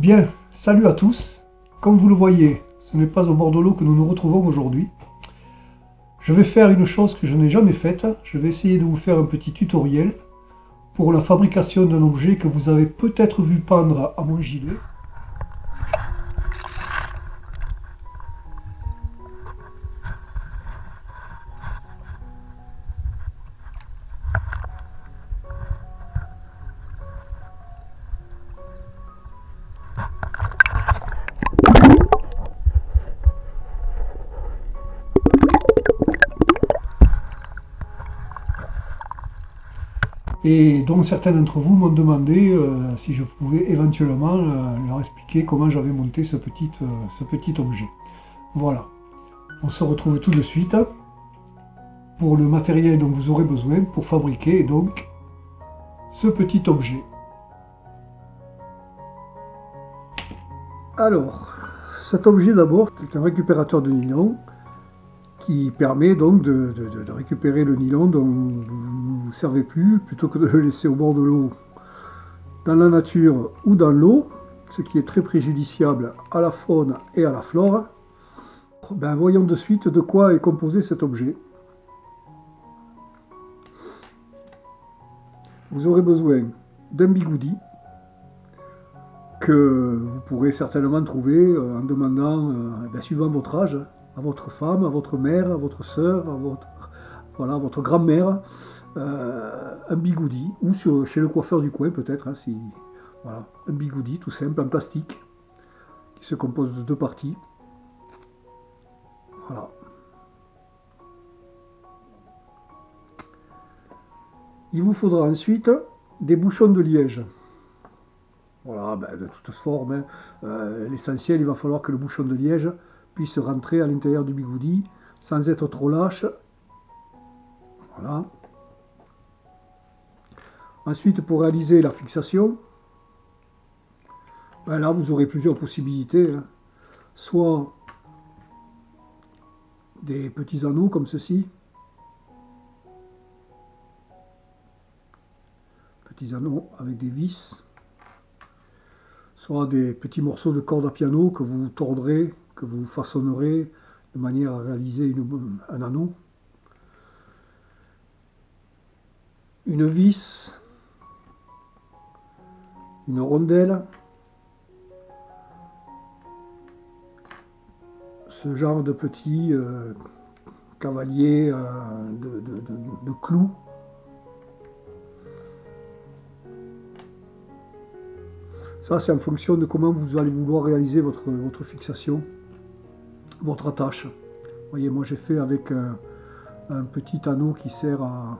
Bien, salut à tous. Comme vous le voyez, ce n'est pas au bord de l'eau que nous nous retrouvons aujourd'hui. Je vais faire une chose que je n'ai jamais faite. Je vais essayer de vous faire un petit tutoriel pour la fabrication d'un objet que vous avez peut-être vu pendre à mon gilet. Et dont certains d'entre vous m'ont demandé si je pouvais éventuellement leur expliquer comment j'avais monté ce petit objet. Voilà, on se retrouve tout de suite pour le matériel dont vous aurez besoin pour fabriquer donc ce petit objet. Alors, cet objet d'abord, c'est un récupérateur de nylon qui permet donc de récupérer le nylon dont vous ne vous servez plus, plutôt que de le laisser au bord de l'eau, dans la nature ou dans l'eau, ce qui est très préjudiciable à la faune et à la flore. Ben, voyons de suite de quoi est composé cet objet. Vous aurez besoin d'un bigoudi que vous pourrez certainement trouver en demandant, suivant votre âge, à votre femme, à votre mère, à votre soeur, à votre grand-mère, un bigoudi, ou chez le coiffeur du coin peut-être, voilà, un bigoudi tout simple en plastique qui se compose de deux parties. Voilà. Il vous faudra ensuite des bouchons de liège. Voilà, de toute forme, l'essentiel, il va falloir que le bouchon de liège puisse rentrer à l'intérieur du bigoudi sans être trop lâche. Voilà. Ensuite, pour réaliser la fixation, là vous aurez plusieurs possibilités. Soit des petits anneaux comme ceci, petits anneaux avec des vis, soit des petits morceaux de corde à piano que vous tordrez, que vous façonnerez de manière à réaliser un anneau, une vis, une rondelle, ce genre de petits cavaliers de clous. Ça, c'est en fonction de comment vous allez vouloir réaliser votre fixation, votre attache. Vous voyez, moi j'ai fait avec un petit anneau qui sert à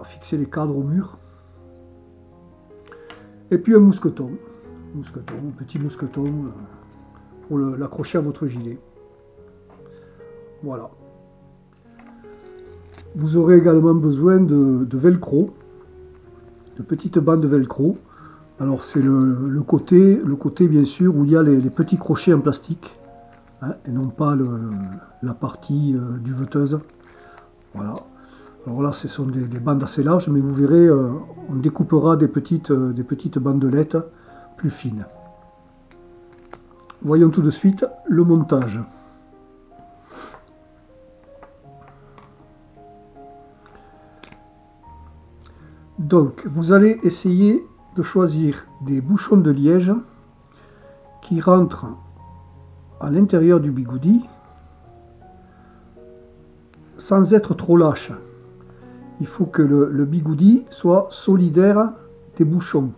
fixer les cadres au mur. Et puis un mousqueton, un petit mousqueton pour l'accrocher à votre gilet. Voilà. Vous aurez également besoin de velcro, de petites bandes de velcro. Alors c'est le côté bien sûr où il y a les petits crochets en plastique, et non pas la partie duveteuse. Voilà. Alors là, ce sont des bandes assez larges, mais vous verrez, on découpera des petites bandelettes plus fines. Voyons tout de suite le montage. Donc, vous allez essayer de choisir des bouchons de liège qui rentrent à l'intérieur du bigoudi sans être trop lâche. Il faut que le bigoudi soit solidaire des bouchons.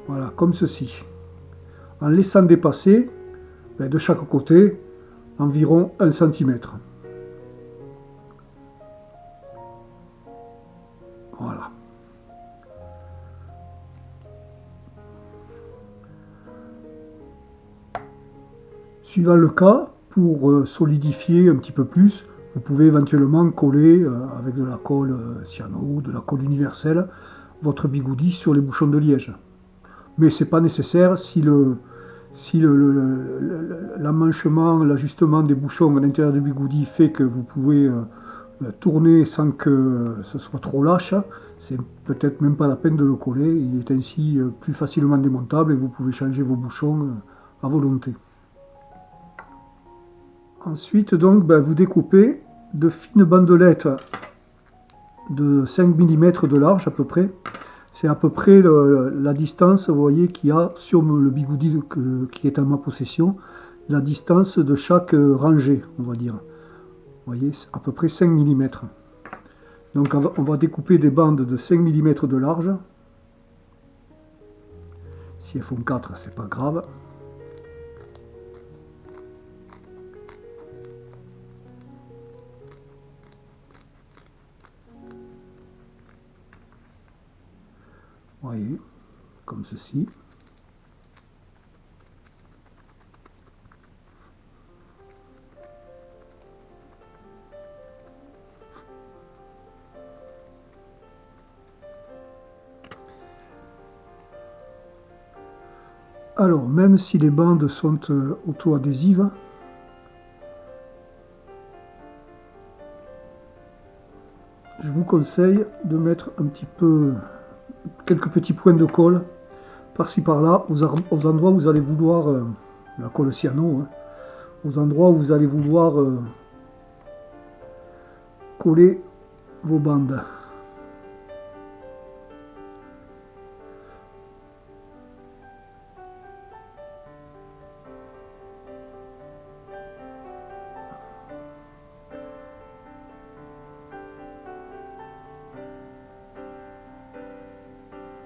Voilà, comme ceci. En laissant dépasser de chaque côté environ 1 cm. Voilà. Suivant le cas, pour solidifier un petit peu plus, vous pouvez éventuellement coller avec de la colle cyano, de la colle universelle, votre bigoudi sur les bouchons de liège. Mais ce n'est pas nécessaire si l'emmanchement, l'ajustement des bouchons à l'intérieur du bigoudi fait que vous pouvez tourner sans que ce soit trop lâche. c'est peut-être même pas la peine de le coller, il est ainsi plus facilement démontable et vous pouvez changer vos bouchons à volonté. Ensuite donc vous découpez de fines bandelettes de 5 mm de large à peu près. C'est à peu près la distance, vous voyez, qu'il y a sur le bigoudi qui est en ma possession, la distance de chaque rangée, on va dire. Vous voyez, à peu près 5 mm. Donc on va découper des bandes de 5 mm de large. Si elles font 4, c'est pas grave. Vous voyez, comme ceci. Alors, même si les bandes sont auto-adhésives, je vous conseille de mettre un petit peu, quelques petits points de colle, par-ci par-là, aux endroits où vous allez vouloir, la colle cyano, hein, aux endroits où vous allez vouloir coller vos bandes.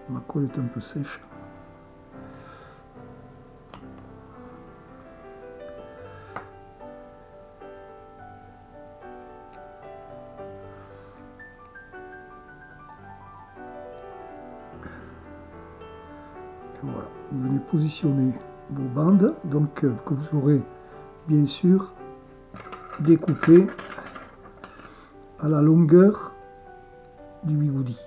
Ma colle est un peu sèche. Voilà, vous venez positionner vos bandes, donc que vous aurez bien sûr découpé à la longueur du bigoudi.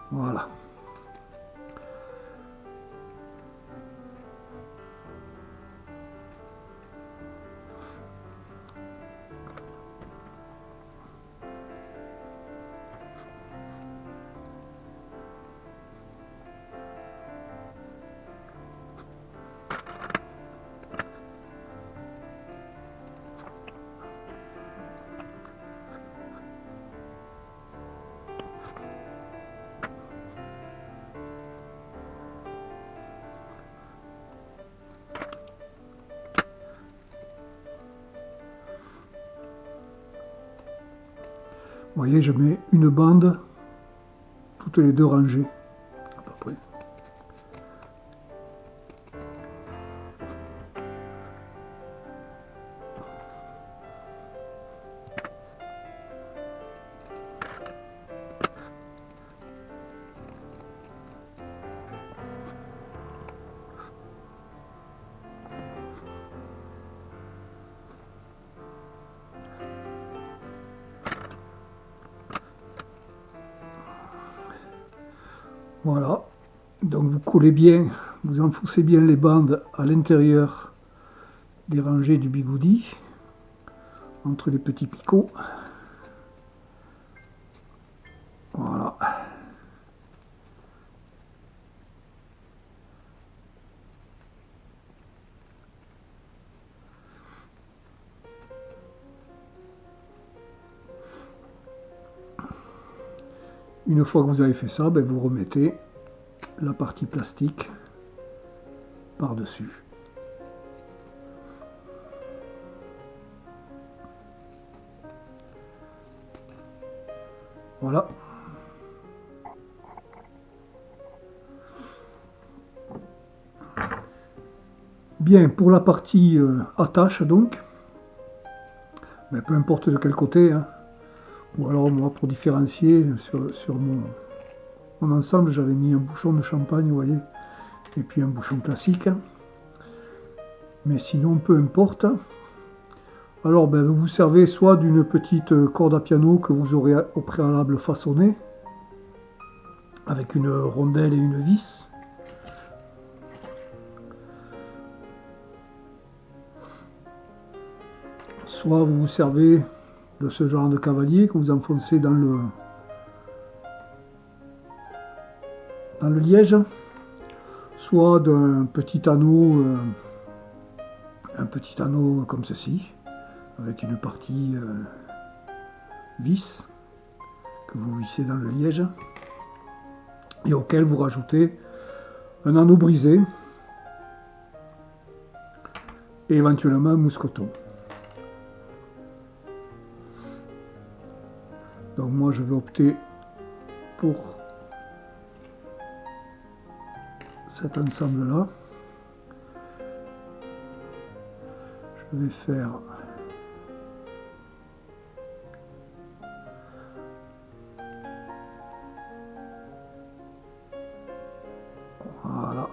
Voilà. Vous voyez, je mets une bande toutes les 2 rangées, à peu près. Voilà, donc vous collez bien, vous enfoncez bien les bandes à l'intérieur des rangées du bigoudi, entre les petits picots. Voilà. Une fois que vous avez fait ça, vous remettez la partie plastique par-dessus. Voilà. Bien, pour la partie attache donc, peu importe de quel côté, hein, ou alors moi pour différencier sur mon ensemble, j'avais mis un bouchon de champagne, vous voyez, et puis un bouchon classique. Mais sinon, peu importe. Alors, vous vous servez soit d'une petite corde à piano que vous aurez au préalable façonnée, avec une rondelle et une vis. soit vous vous servez de ce genre de cavalier que vous enfoncez dans le liège, soit d'un petit anneau, un petit anneau comme ceci, avec une partie vis que vous vissez dans le liège et auquel vous rajoutez un anneau brisé et éventuellement un mousqueton. Donc moi je vais opter pour cet ensemble là. Je vais faire voilà,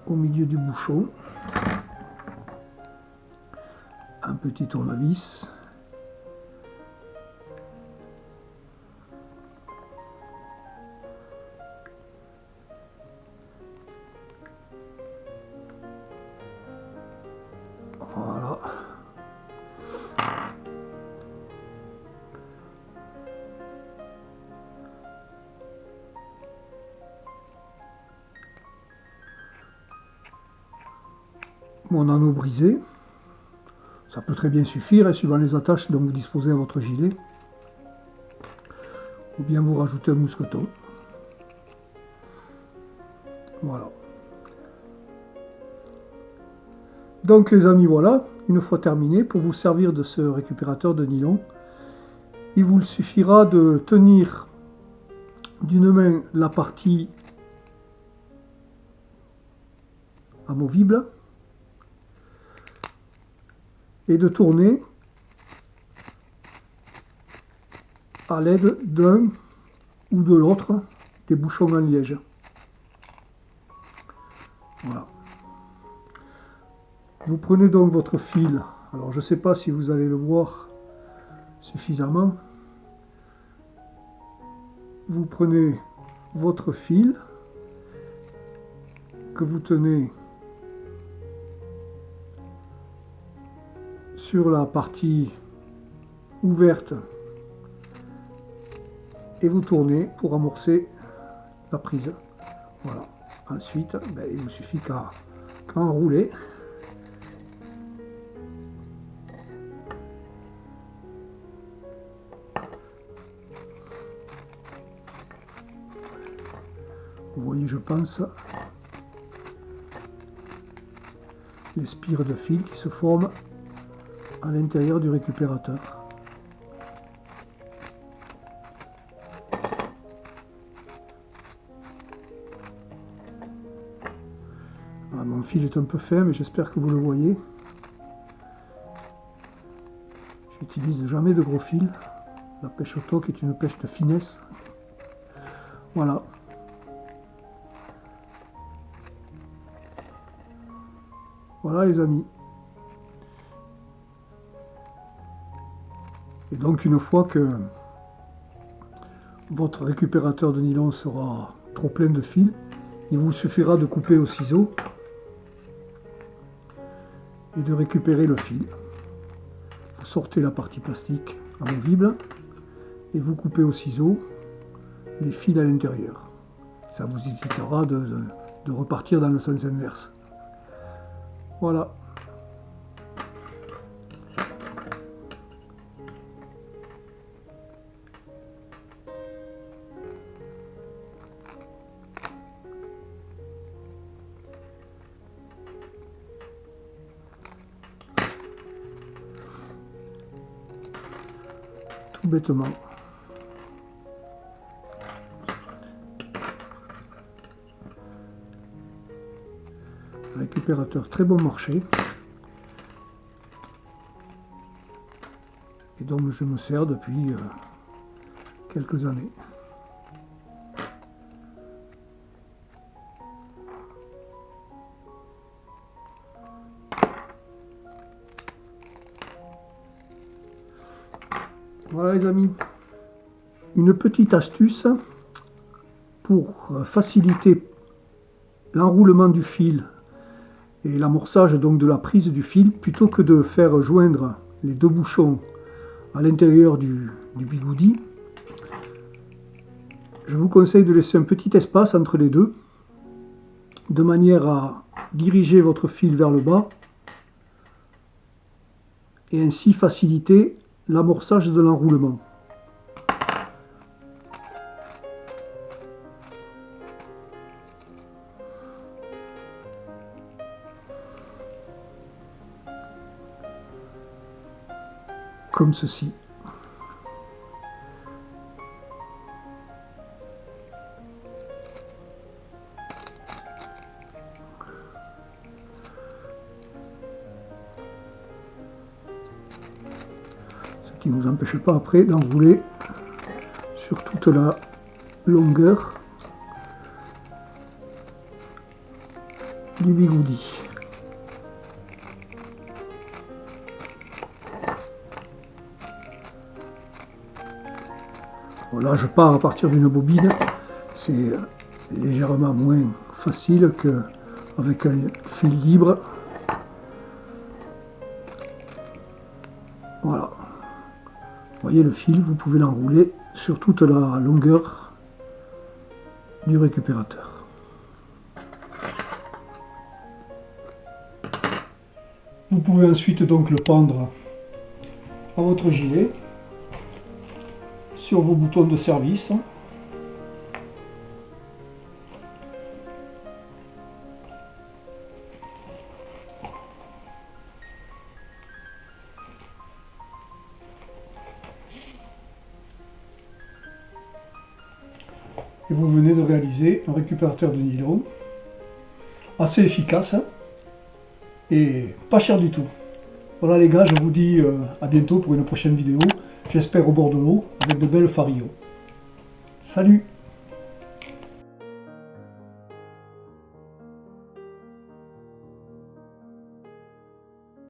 au milieu du bouchon un petit tournevis, voilà, mon anneau brisé. Ça peut très bien suffire, suivant les attaches dont vous disposez à votre gilet. Ou bien vous rajoutez un mousqueton. Voilà. Donc les amis, voilà, une fois terminé, pour vous servir de ce récupérateur de nylon, il vous suffira de tenir d'une main la partie amovible et de tourner à l'aide d'un ou de l'autre des bouchons en liège. Voilà. Vous prenez donc votre fil, alors je ne sais pas si vous allez le voir suffisamment. Vous prenez votre fil que vous tenez sur la partie ouverte et vous tournez pour amorcer la prise. Voilà. Ensuite, il vous suffit qu'à enrouler. Vous voyez, je pense, les spires de fil qui se forment à l'intérieur du récupérateur. Voilà, mon fil est un peu fin, mais j'espère que vous le voyez. J'utilise jamais de gros fil. La pêche au toc est une pêche de finesse. Voilà. Voilà les amis. Et donc une fois que votre récupérateur de nylon sera trop plein de fil, il vous suffira de couper au ciseau et de récupérer le fil. Vous sortez la partie plastique amovible et vous coupez au ciseau les fils à l'intérieur. Ça vous évitera de repartir dans le sens inverse. Voilà. Tout bêtement. Récupérateur très bon marché et dont je me sers depuis quelques années. Voilà les amis, une petite astuce pour faciliter l'enroulement du fil et l'amorçage donc de la prise du fil, plutôt que de faire joindre les deux bouchons à l'intérieur du bigoudi, je vous conseille de laisser un petit espace entre les deux, de manière à diriger votre fil vers le bas et ainsi faciliter l'amorçage de l'enroulement. Comme ceci. Ce qui ne nous empêche pas après d'enrouler sur toute la longueur du bigoudi. Là, je pars à partir d'une bobine, c'est légèrement moins facile qu'avec un fil libre. Voilà. Vous voyez le fil, vous pouvez l'enrouler sur toute la longueur du récupérateur. Vous pouvez ensuite donc le pendre à votre gilet, sur vos boutons de service. Et vous venez de réaliser un récupérateur de nylon assez efficace et pas cher du tout. Voilà les gars, je vous dis à bientôt pour une prochaine vidéo. J'espère au bord de l'eau avec de belles farillots. Salut!